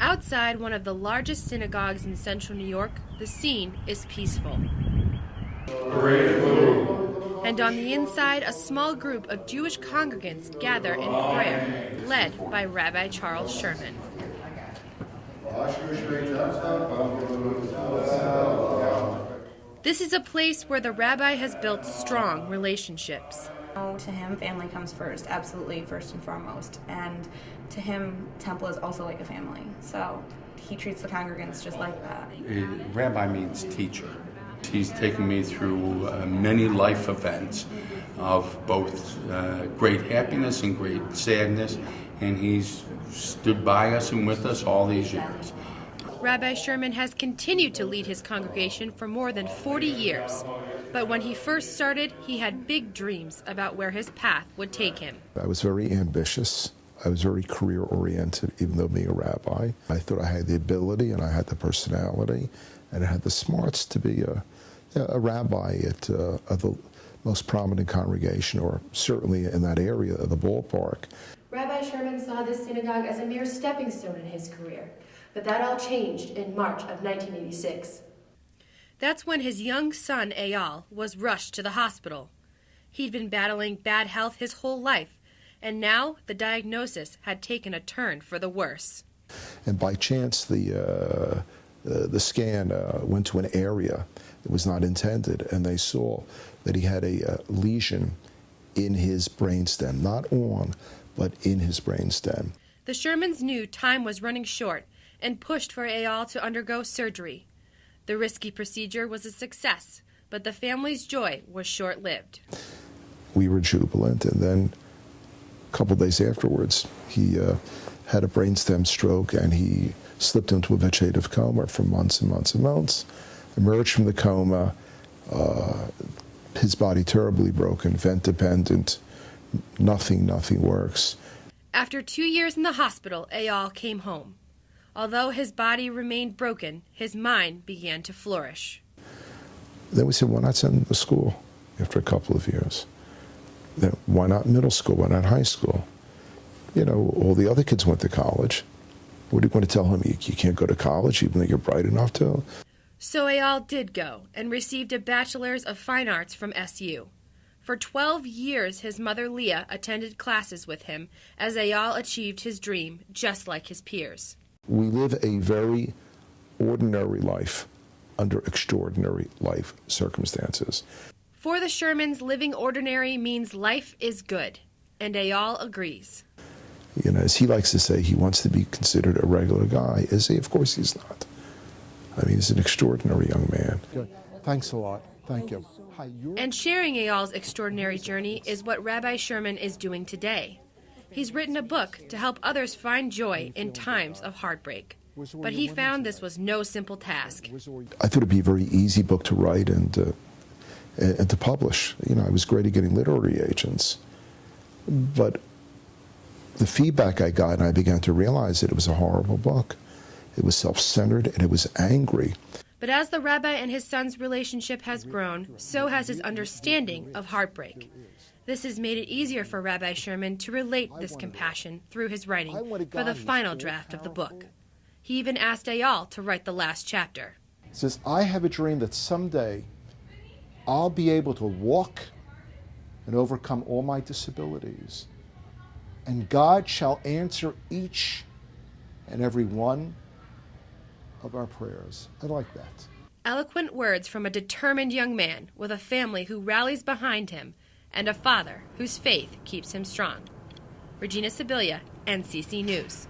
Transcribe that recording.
Outside one of the largest synagogues in central New York, the scene is peaceful. And on the inside, a small group of Jewish congregants gather in prayer, led by Rabbi Charles Sherman. This is a place where the rabbi has built strong relationships. To him, family comes first, absolutely first and foremost. And to him, temple is also like a family. So he treats the congregants just like that. Rabbi means teacher. He's taken me through many life events of both great happiness and great sadness, and he's stood by us and with us all these years. Rabbi Sherman has continued to lead his congregation for more than 40 years. But when he first started, he had big dreams about where his path would take him. I was very ambitious. I was very career-oriented, even though being a rabbi. I thought I had the ability and I had the personality and I had the smarts to be a rabbi at the most prominent congregation, or certainly in that area of the ballpark. Rabbi Sherman saw this synagogue as a mere stepping stone in his career, but that all changed in March of 1986. That's when his young son, Eyal, was rushed to the hospital. He'd been battling bad health his whole life, and now the diagnosis had taken a turn for the worse. And by chance, the scan went to an area that was not intended, and they saw that he had a lesion in his brainstem, not on, but in his brainstem. The Shermans knew time was running short and pushed for Eyal to undergo surgery. The risky procedure was a success, but the family's joy was short-lived. We were jubilant, and then a couple days afterwards, he had a brainstem stroke, and he slipped into a vegetative coma for months and months and months. Emerged from the coma, his body terribly broken, vent-dependent, nothing works. After 2 years in the hospital, Eyal came home. Although his body remained broken, his mind began to flourish. Then we said, why not send him to school after a couple of years? Then why not middle school? Why not high school? You know, all the other kids went to college. What are you going to tell him? You can't go to college even though you're bright enough to? So Eyal did go and received a Bachelor's of Fine Arts from SU. For 12 years, his mother Leah attended classes with him as Eyal achieved his dream, just like his peers. We live a very ordinary life under extraordinary life circumstances. For the Shermans, living ordinary means life is good, and Eyal agrees. You know, as he likes to say, he wants to be considered a regular guy. Is he? Of course he's not. I mean, he's an extraordinary young man. Good. Thanks a lot. Thank you. And sharing Eyal's extraordinary journey is what Rabbi Sherman is doing today. He's written a book to help others find joy in times of heartbreak. But he found this was no simple task. I thought it'd be a very easy book to write and to publish. You know, I was great at getting literary agents. But the feedback I got, and I began to realize that it was a horrible book. It was self-centered and it was angry. But as the rabbi and his son's relationship has grown, so has his understanding of heartbreak. This has made it easier for Rabbi Sherman to relate this compassion through his writing for the final draft of the book. He even asked Eyal to write the last chapter. He says, I have a dream that someday I'll be able to walk and overcome all my disabilities, and God shall answer each and every one of our prayers. I like that. Eloquent words from a determined young man with a family who rallies behind him and a father whose faith keeps him strong. Regina Sibilia, NCC News.